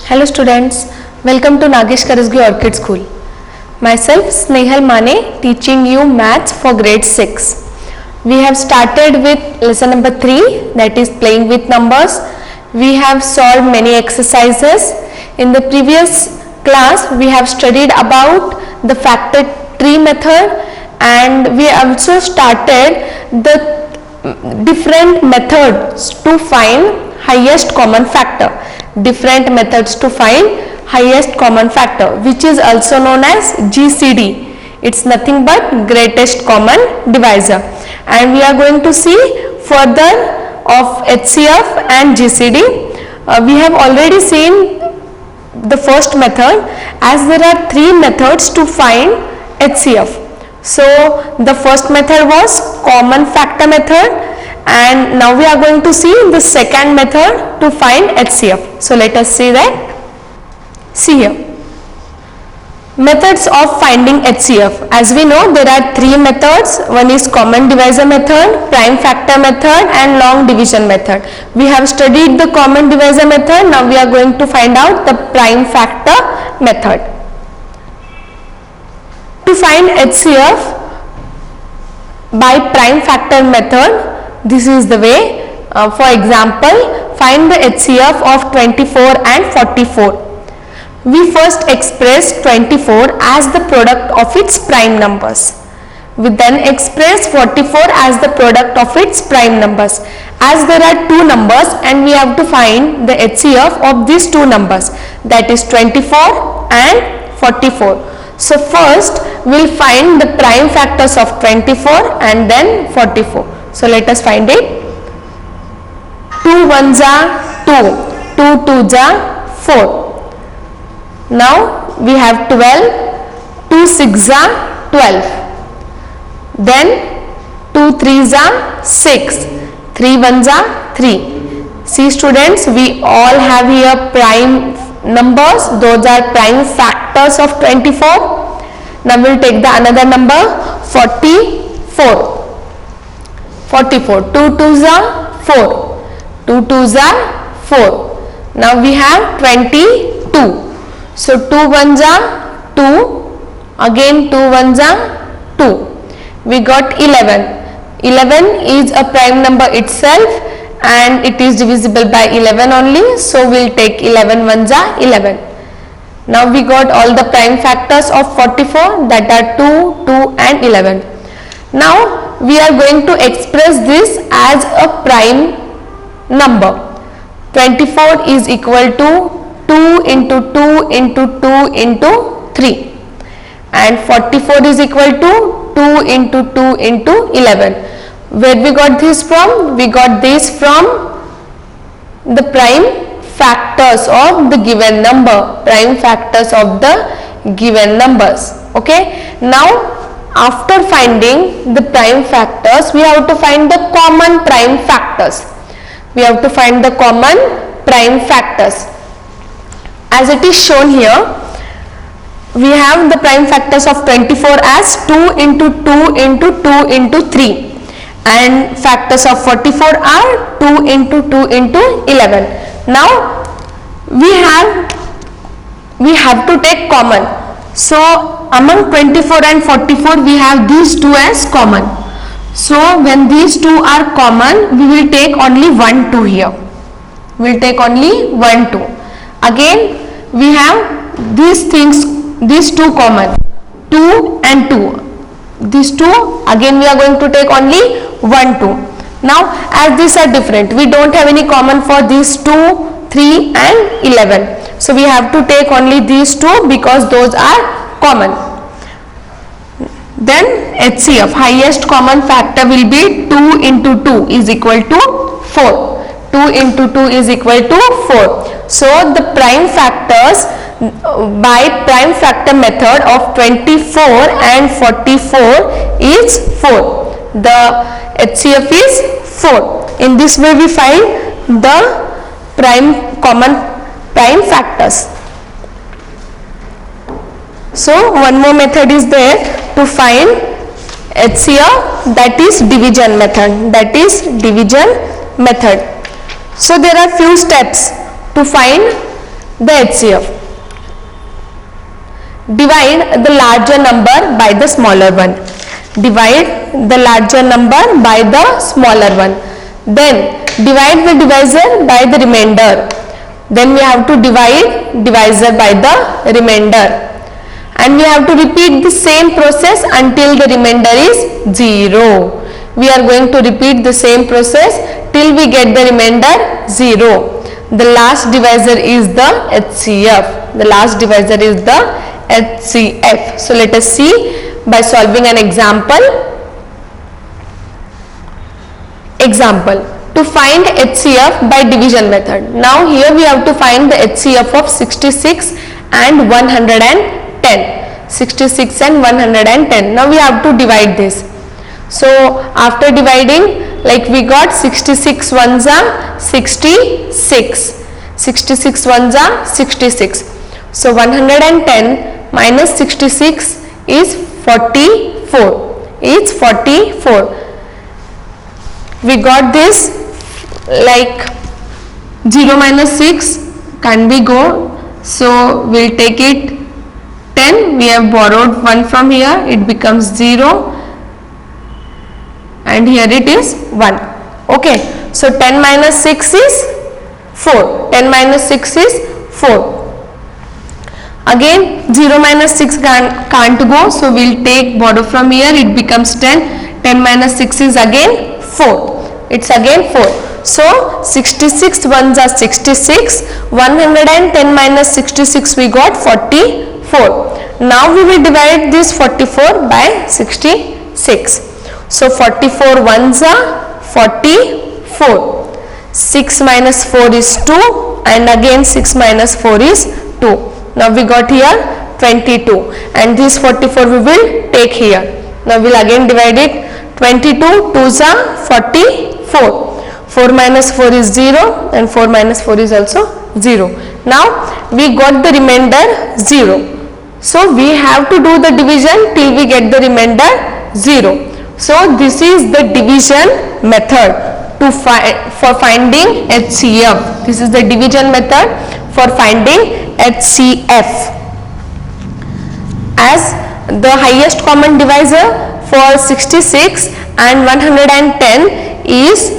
Hello students, welcome to Nagesh Karasgi Orchid School. Myself Snehal Mane teaching you maths for grade 6. We have started with lesson number 3, that is playing with numbers. We have solved many exercises. In the previous class we have studied about the factor tree method, and we also started the different methods to find highest common factor. Different methods to find highest common factor, which is also known as GCD. It's nothing but greatest common divisor. And we are going to see further of HCF and GCD. We have already seen the first method, as there are 3 methods to find HCF. So the first method was common factor method, and now we are going to see the second method to find HCF. So let us see that. See here, methods of finding HCF. As we know, there are 3 methods. One is common divisor method, prime factor method, and long division method. We have studied the common divisor method. Now we are going to find out the prime factor method. To find HCF by prime factor method, this is the way. For example, find the HCF of 24 and 44. We first express 24 as the product of its prime numbers. We then express 44 as the product of its prime numbers. As there are 2 numbers and we have to find the HCF of these 2 numbers, that is 24 and 44. So first we will find the prime factors of 24 and then 44. So let us find it. 2 ones are 2, 2 twos are 4. Now we have 12, 2 sixes are 12. Then 2 threes are 6, 3 ones are 3. See students, we all have here prime numbers, those are prime factors of 24. Now we will take the another number 44. 44, 2 twos are 4, 2 twos are 4. Now we have 22. So 2 ones are 2, again 2 ones are 2. We got 11. 11 is a prime number itself and it is divisible by 11 only. So we will take 11 ones are 11. Now we got all the prime factors of 44, that are 2, 2 and 11. Now we are going to express this as a prime number. 24 is equal to 2 into 2 into 2 into 3, and 44 is equal to 2 into 2 into 11. Where we got this from? We got this from the prime factors of the given number, prime factors of the given numbers. Okay. Now after finding the prime factors, we have to find the common prime factors. We have to find the common prime factors. As it is shown here, we have the prime factors of 24 as 2 into 2 into 2 into 3, and factors of 44 are 2 into 2 into 11. Now we have to take common. So among 24 and 44 we have these 2 as common. So when these 2 are common, we will take only 1 2 here. We will take only 1 2. Again we have these things, these 2 common, 2 and 2. These 2, again we are going to take only 1 2. Now as these are different, we don't have any common for these 2, 3 and 11. So we have to take only these 2 because those are common. Then HCF, highest common factor, will be 2 into 2 is equal to 4. 2 into 2 is equal to 4. So the prime factors by prime factor method of 24 and 44 is 4. The HCF is 4. In this way we find the common prime factors. So one more method is there to find HCF, that is division method. That is division method. So there are few steps to find the HCF. Divide the larger number by the smaller one. Divide the larger number by the smaller one. Then divide the divisor by the remainder. Then we have to divide divisor by the remainder. And we have to repeat the same process until the remainder is 0. We are going to repeat the same process till we get the remainder 0. The last divisor is the HCF. The last divisor is the HCF. So let us see by solving an example. Example, to find HCF by division method. Now here we have to find the HCF of 66 and 110. 66 and 110. Now we have to divide this. So after dividing, like we got 66 ones are 66. 66 ones are 66. So 110 minus 66 is 44. It's 44. We got this like 0 minus 6 can be go. So we'll take it 10. We have borrowed 1 from here. It becomes 0. And here it is 1. Okay. So 10 minus 6 is 4. 10 minus 6 is 4. Again 0 minus 6 can't go. So we'll take borrow from here. It becomes 10. 10 minus 6 is again 4. It's again 4. So 66 ones are 66. 110 minus 66 we got 44. Now we will divide this 44 by 66. So 44 ones are 44. 6 minus 4 is 2 and again 6 minus 4 is 2. Now we got here 22 and this 44 we will take here. Now we will again divide it. 22 2s are 44. 4 minus 4 is 0 and 4 minus 4 is also 0. Now we got the remainder 0. So we have to do the division till we get the remainder 0. So this is the division method for finding HCF. This is the division method for finding HCF. As the highest common divisor for 66 and 110 is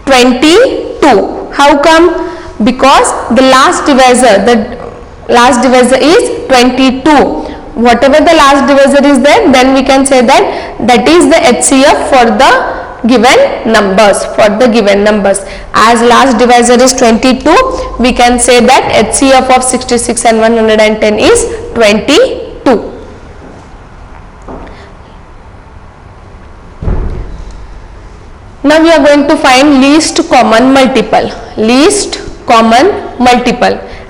22. How come? Because the last divisor is 22. Whatever the last divisor is there, then we can say that is the HCF for the given numbers. As last divisor is 22, we can say that HCF of 66 and 110 is 22. Now we are going to find least common multiple.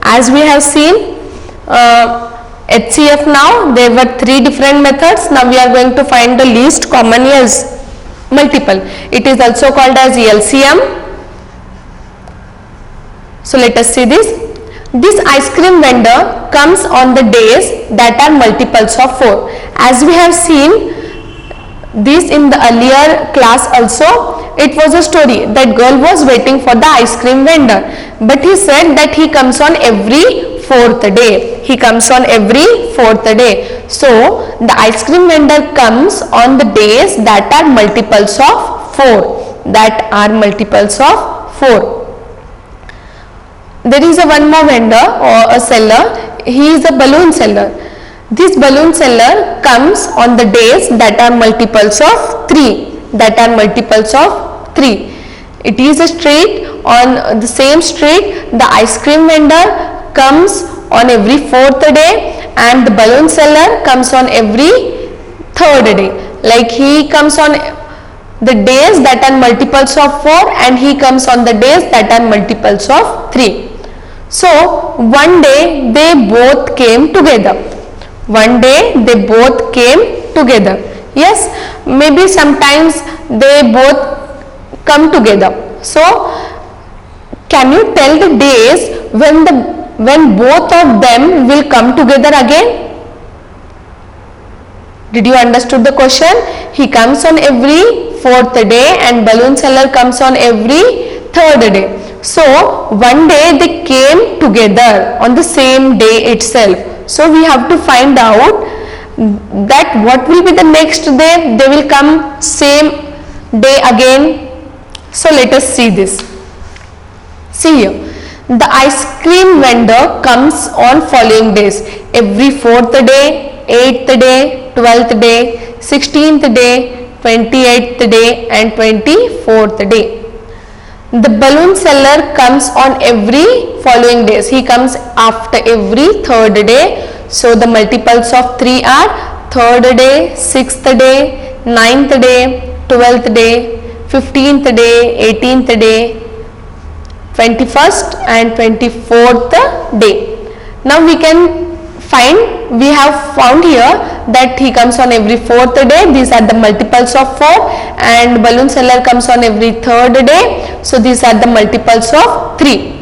As we have seen HCF, now there were 3 different methods. Now we are going to find the least common multiple. It is also called as LCM. So let us see this. This ice cream vendor comes on the days that are multiples of 4. As we have seen this in the earlier class also, it was a story that girl was waiting for the ice cream vendor, but he said that he comes on every 4th day. So the ice cream vendor comes on the days that are multiples of 4. There is one more vendor or a seller. He is a balloon seller. This balloon seller comes on the days that are multiples of 3. It is a street. On the same street, the ice cream vendor comes on every 4th day and the balloon seller comes on every 3rd day. Like he comes on the days that are multiples of 4 and he comes on the days that are multiples of 3. So one day they both came together. Yes, maybe sometimes they both come together. So can you tell the days when both of them will come together again? Did you understood the question? He comes on every 4th day and balloon seller comes on every 3rd day. So one day they came together on the same day itself. So we have to find out that what will be the next day. They will come same day again. So let us see this. See here, the ice cream vendor comes on following days: every 4th day, 8th day, 12th day, 16th day, 28th day and 24th day. The balloon seller comes on every following days. He comes after every 3rd day. So the multiples of 3 are 3rd day, 6th day, 9th day, 12th day, 15th day, 18th day, 21st and 24th day. Now we can find, we have found here that he comes on every 4th day. These are the multiples of 4, and balloon seller comes on every 3rd day. So these are the multiples of 3.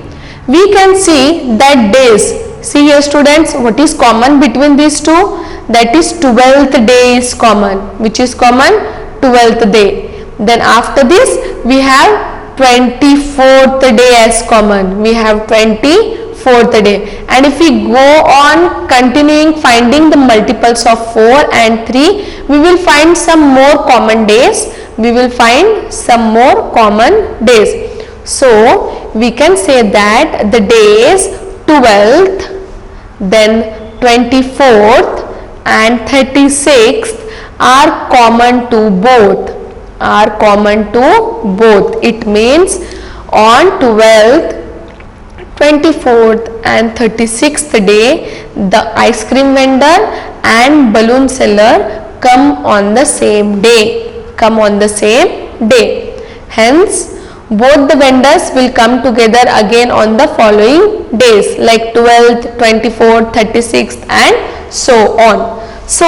We can see that days, see here students, what is common between these two? That is 12th day is common. Which is common? 12th day. Then after this we have 24th day as common. We have 24th day. And if we go on continuing finding the multiples of 4 and 3, we will find some more common days. We will find some more common days. So we can say that the days 12th, then 24th and 36th are common to both. Are common to both. It means on 12th, 24th and 36th day, the ice cream vendor and balloon seller come on the same day. Come on the same day. Hence both the vendors will come together again on the following days, like 12th, 24th, 36th and so on. So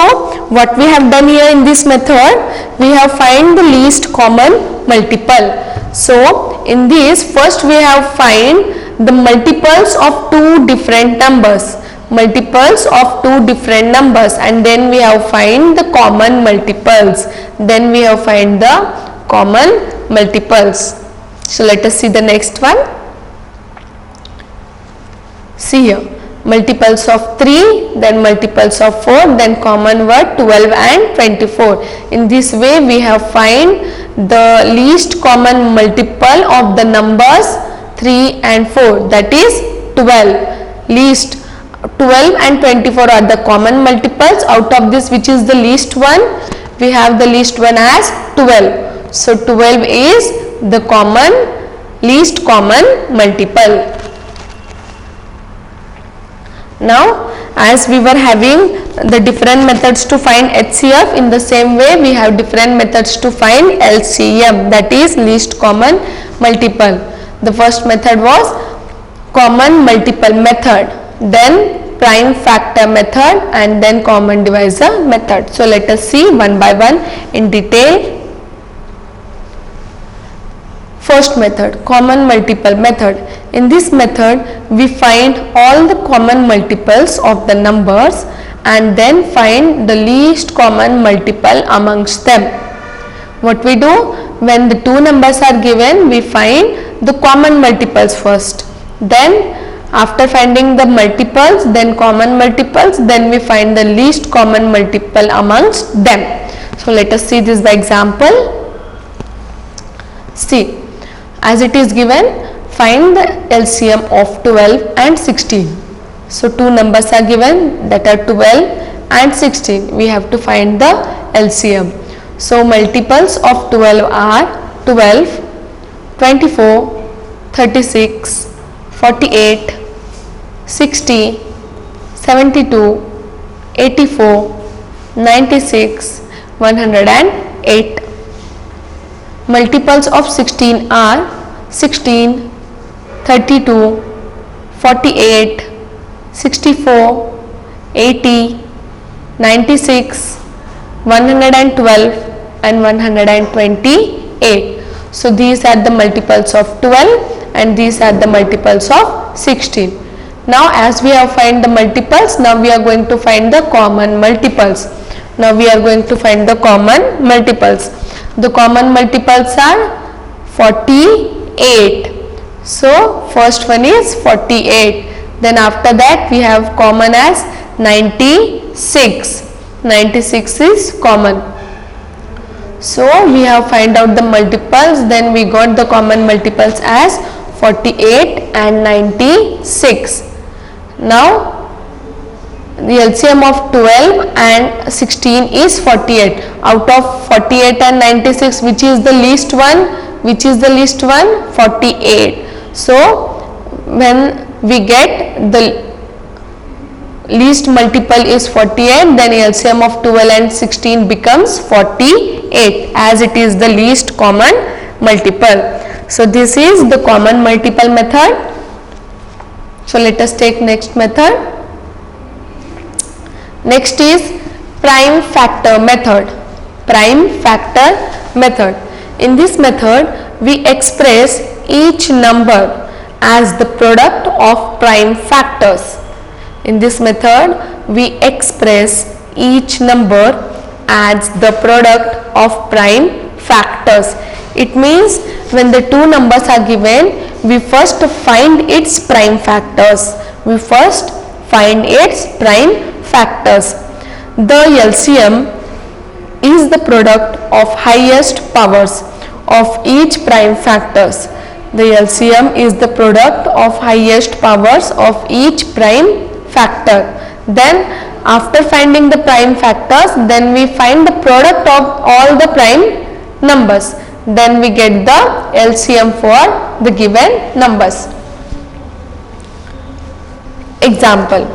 what we have done here in this method, we have find the least common multiple. So in this, first we have find the multiples of two different numbers. Multiples of two different numbers, and then we have find the common multiples. Then we have find the common multiples. So let us see the next one. See here, multiples of 3, then multiples of 4, then common word 12 and 24. In this way we have find the least common multiple of the numbers 3 and 4, that is 12. Least 12 and 24 are the common multiples. Out of this, which is the least one? We have the least one as 12. So 12 is the least common multiple. Now as we were having the different methods to find HCF, in the same way we have different methods to find LCM, that is least common multiple. The first method was common multiple method, then prime factor method, and then common divisor method. So let us see one by one in detail. First method, common multiple method. In this method we find all the common multiples of the numbers and then find the least common multiple amongst them. What we do, when the two numbers are given, we find the common multiples first. Then after finding the multiples, then common multiples, then we find the least common multiple amongst them. So let us see this by example. See, as it is given, find the LCM of 12 and 16. So two numbers are given, that are 12 and 16. We have to find the LCM. So multiples of 12 are 12, 24, 36, 48, 60, 72, 84, 96, 108. Multiples of 16 are 16, 32, 48, 64, 80, 96, 112 and 128. So these are the multiples of 12 and these are the multiples of 16. Now as we have find the multiples, now we are going to find the common multiples. Now we are going to find the common multiples. The common multiples are 48. So first one is 48. Then after that we have common as 96. 96 is common. So we have find out the multiples. Then we got the common multiples as 48 and 96. Now the LCM of 12 and 16 is 48. Out of 48 and 96, which is the least one? Which is the least one? 48. So when we get the least multiple is 48, then LCM of 12 and 16 becomes 48, as it is the least common multiple. So this is the common multiple method. So let us take next method. Next is prime factor method. Prime factor method. In this method, we express each number as the product of prime factors. In this method, we express each number as the product of prime factors. It means when the two numbers are given, we first find its prime factors. We first find its prime factors. The LCM is the product of highest powers of each prime factors. The LCM is the product of highest powers of each prime factor. Then after finding the prime factors, then we find the product of all the prime numbers. Then we get the LCM for the given numbers. Example.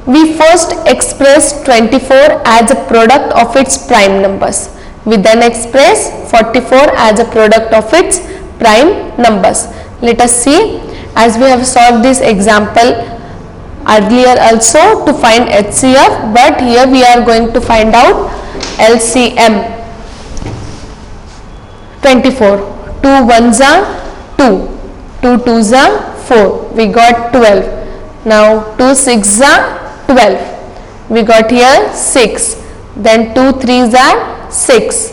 We first express 24 as a product of its prime numbers. We then express 44 as a product of its prime numbers. Let us see, as we have solved this example earlier also to find HCF, but here we are going to find out LCM. 24. 2 ones are 2. 2 twos are 4. We got 12. Now 2 sixes are 12. We got here 6. Then 2 threes are 6.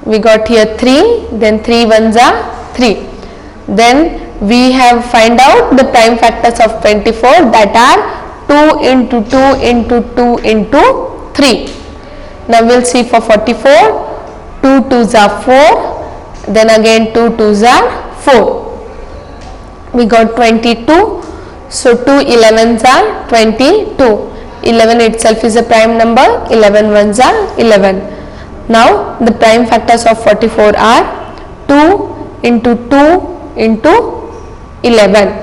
We got here 3. Then 3 ones are 3. Then we have find out the prime factors of 24, that are 2 into 2 into 2 into 3. Now we will see for 44. 2 twos are 4. Then again 2 twos are 4. We got 22. So 2 11s are 22. 11 itself is a prime number. 11 ones are 11. Now the prime factors of 44 are 2 into 2 into 11.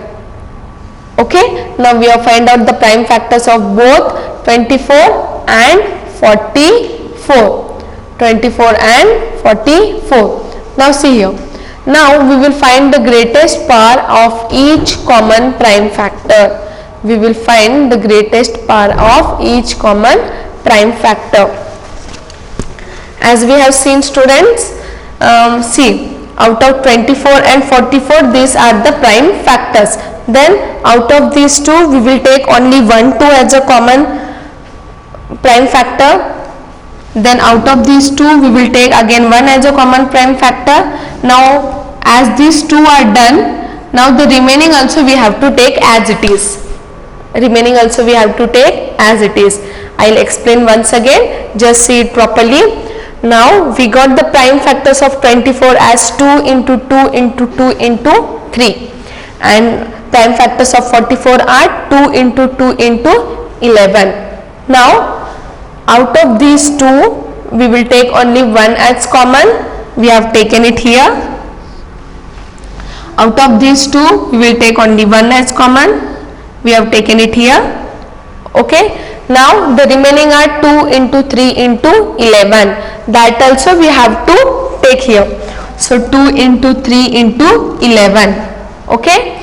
Okay. Now we have find out the prime factors of both 24 and 44. 24 and 44. Now see here. Now we will find the greatest power of each common prime factor. We will find the greatest power of each common prime factor. As we have seen, students, see, out of 24 and 44, these are the prime factors. Then out of these two, we will take only 1, 2 as a common prime factor. Then out of these two, we will take again 1 as a common prime factor. Now as these two are done, now the remaining also we have to take as it is. Remaining also we have to take as it is. I will explain once again, just see it properly. Now we got the prime factors of 24 as 2 into 2 into 2 into 3, and prime factors of 44 are 2 into 2 into 11. Now out of these two, we will take only 1 as common. We have taken it here. Out of these two, we will take only 1 as common. We have taken it here. Okay. Now the remaining are 2 into 3 into 11. That also we have to take here. So 2 into 3 into 11. Okay.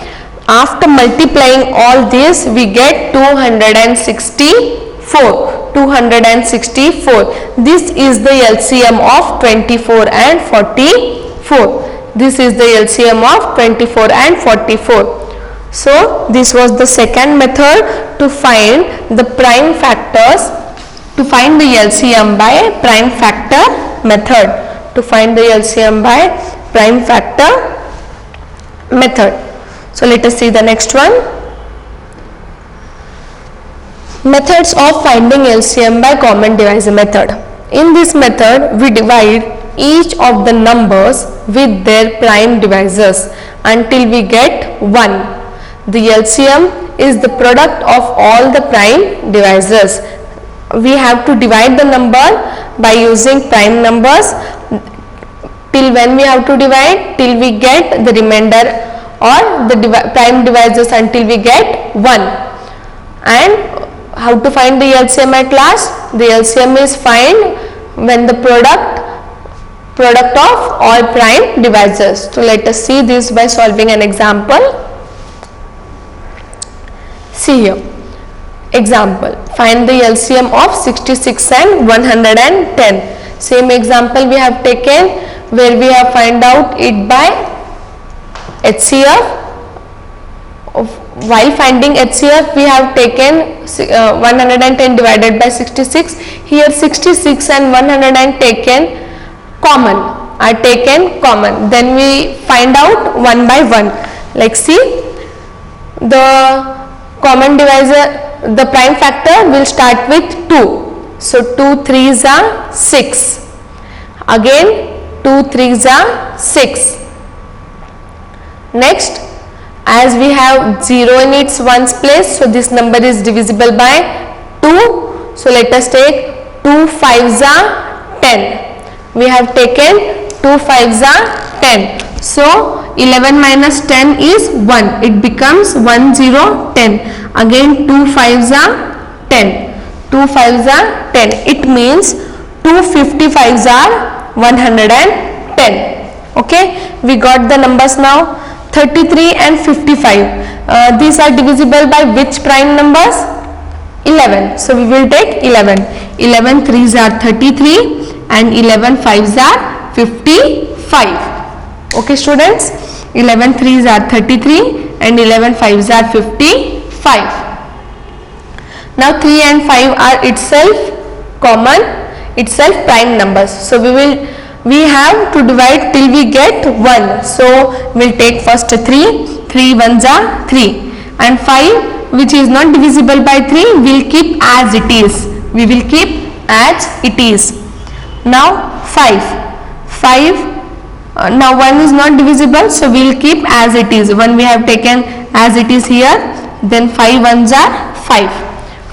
After multiplying all this, we get 264. 264. This is the LCM of 24 and 44. This is the LCM of 24 and 44. So this was the second method to find the prime factors, to find the LCM by prime factor method. To find the LCM by prime factor method. So let us see the next one. Methods of finding LCM by common divisor method. In this method, we divide each of the numbers with their prime divisors until we get 1. The LCM is the product of all the prime divisors. We have to divide the number by using prime numbers. Till when we have to divide? Till we get the remainder or the prime divisors until we get 1. And how to find the LCM at last? The LCM is find when the product of all prime divisors. So let us see this by solving an example. See here. Example. Find the LCM of 66 and 110. Same example we have taken where we have find out it by HCF. While finding HCF, we have taken 110 divided by 66. Here 66 and 100 taken common. Then we find out one by one. Like see, the common divisor, the prime factor will start with 2. So 2 3s are 6. Again 2 3s are 6. Next, as we have 0 in its ones place, so this number is divisible by 2. So let us take 2 5s are 10. We have taken 2 5s are 10. So 11 minus 10 is 1. It becomes 1 0 10. Again 2 5s are 10. 2 5s are 10. It means 2 55s are 110. Okay, we got the numbers now. 33 and 55. These are divisible by which prime numbers? 11. So we will take 11. 11 3s are 33 and 11 5s are 55. Okay students, 11 3s are 33 and 11 5s are 55. Now 3 and 5 are itself prime numbers. So we have to divide till we get 1. So we'll take first 3 1s are 3 and 5, which is not divisible by 3, we'll keep as it is. We will keep as it is. Now 5 now 1 is not divisible, so we will keep as it is. 1 we have taken as it is here. Then 5 1s are 5.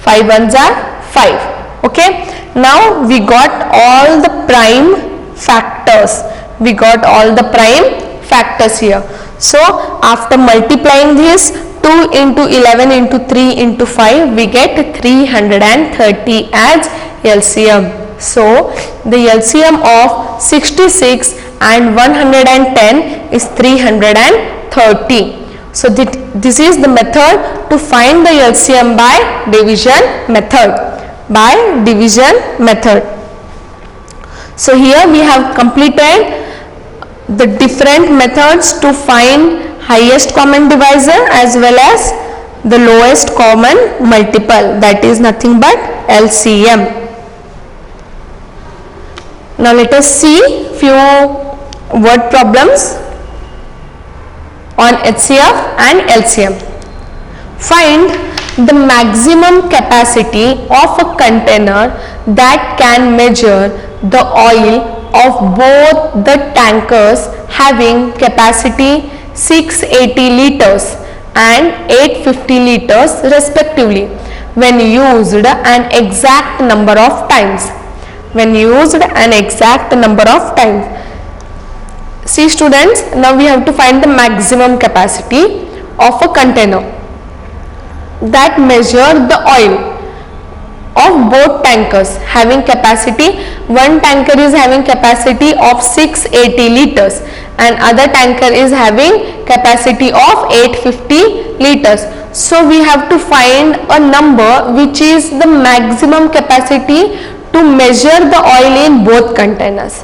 5 1s are 5. Okay. Now we got all the prime factors. We got all the prime factors here. So after multiplying this 2 into 11 into 3 into 5, we get 330 as LCM. So the LCM of 66 and 110 is 330. So this is the method to find the LCM by division method. So here we have completed the different methods to find highest common divisor as well as the lowest common multiple, that is nothing but LCM. Now let us see few word problems on HCF and LCM. Find the maximum capacity of a container that can measure the oil of both the tankers having capacity 680 liters and 850 liters respectively when used an exact number of times. See students, now we have to find the maximum capacity of a container that measure the oil of both tankers having capacity. One tanker is having capacity of 680 liters and other tanker is having capacity of 850 liters. So we have to find a number which is the maximum capacity to measure the oil in both containers.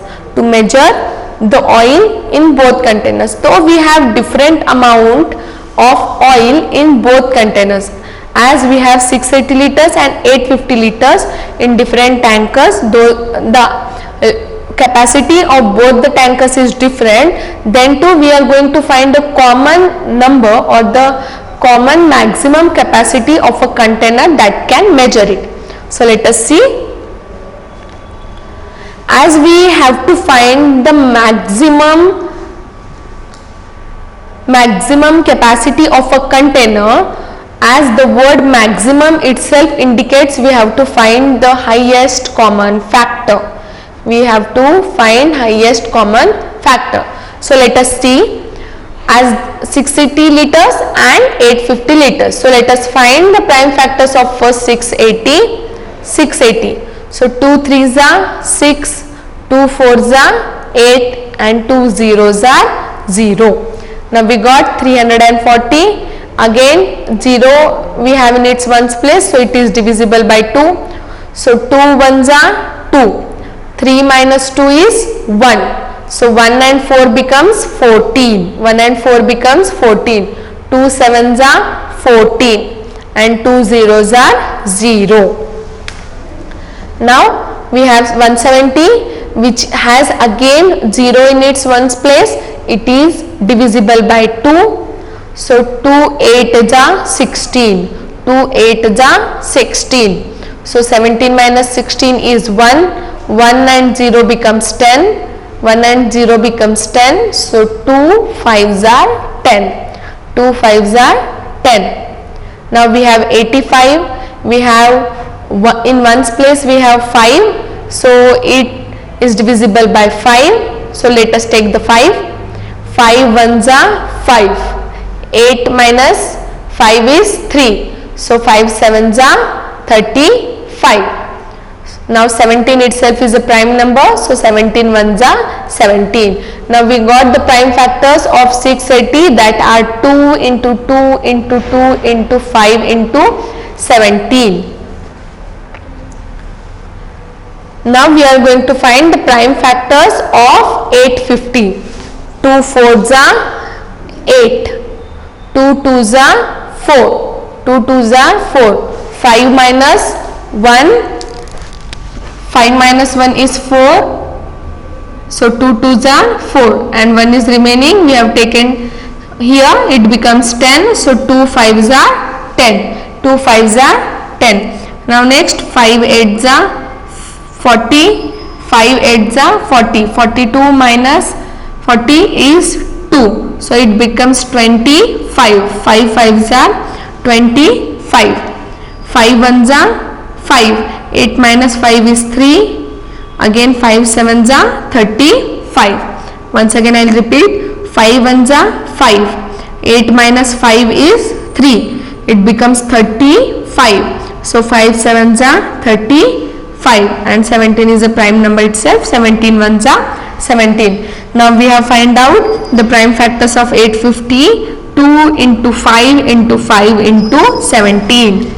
So we have different amount of oil in both containers, as we have 680 liters and 850 liters in different tankers. Though the capacity of both the tankers is different, then too we are going to find a common number or the common maximum capacity of a container that can measure it. So let us see. As we have to find the maximum capacity of a container, as the word maximum itself indicates, we have to find the highest common factor. We have to find highest common factor. So let us see, as 680 liters and 850 liters. So let us find the prime factors of first 680. So 2 3s are 6, 2 4s are 8 and 2 zeros are 0. Now we got 340. Again 0 we have in its ones place, so it is divisible by 2. So 2 1s are 2. 3 minus 2 is 1. So 1 and 4 becomes 14. 1 and 4 becomes 14. 2 7s are 14 and 2 zeros are 0. Now we have 170, which has again 0 in its ones place. It is divisible by 2. So 2 8s are 16. 2 8s are 16. So 17 minus 16 is 1. 1 and 0 becomes 10. 1 and 0 becomes 10. So 2 5s are 10. 2 5s are 10. Now we have 85. We have in ones place we have 5. So it is divisible by 5. So let us take the 5. 5 1s are 5. 8 minus 5 is 3. So 5 7s are 35. Now 17 itself is a prime number. So 17 1s are 17. Now we got the prime factors of 680, that are 2 into 2 into 2 into 5 into 17. Now we are going to find the prime factors of 850. 2 4s are 8. 2 2s are 4. 2 2s are 4. 5 minus 1. 5 minus 1 is 4. So 2 2s are 4 and 1 is remaining. We have taken here, it becomes 10. So 2 5s are 10. 2 5s are 10. Now next 5 8s are 40. 5 8s are 40. 42 minus 40 is 2. So it becomes 25. 5 5s are 25. 5 1s are 5. 8 minus 5 is 3. Again 5 7s are 35. Once again I will repeat. 5 1s are 5. 8 minus 5 is 3. It becomes 35. So 5 7s are 35 and 17 is a prime number itself. 17 1s are 17. Now we have find out the prime factors of 850. 2 into 5 into 5 into 17.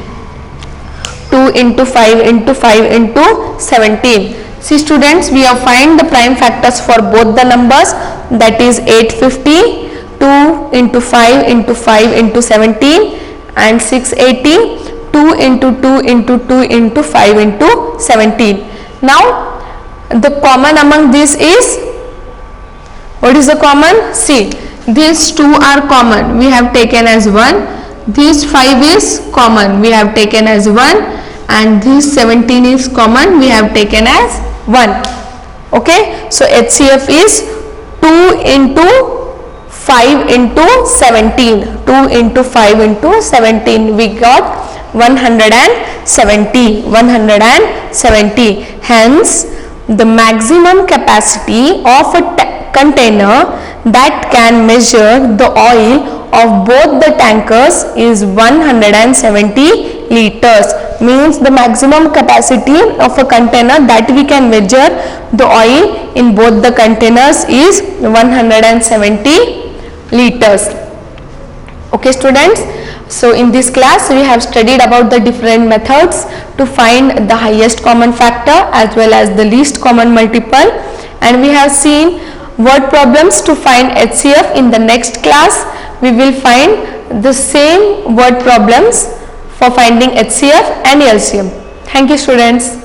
2 into 5 into 5 into 17. See students, we have find the prime factors for both the numbers, that is 850, 2 into 5 into 5 into 17 and 680, 2 into 2 into 2 into 5 into 17. Now the common among these is, what is the common? See, these 2 are common, we have taken as 1. This 5 is common, we have taken as 1, and this 17 is common, we have taken as 1. Okay, so HCF is 2 into 5 into 17. 2 into 5 into 17. We got 170. 170. Hence, the maximum capacity of a container that can measure the oil of both the tankers is 170 liters. Means the maximum capacity of a container that we can measure the oil in both the containers is 170 liters. Okay students, so in this class we have studied about the different methods to find the highest common factor as well as the least common multiple, and we have seen word problems to find HCF. In the next class we will find the same word problems for finding HCF and LCM. Thank you students.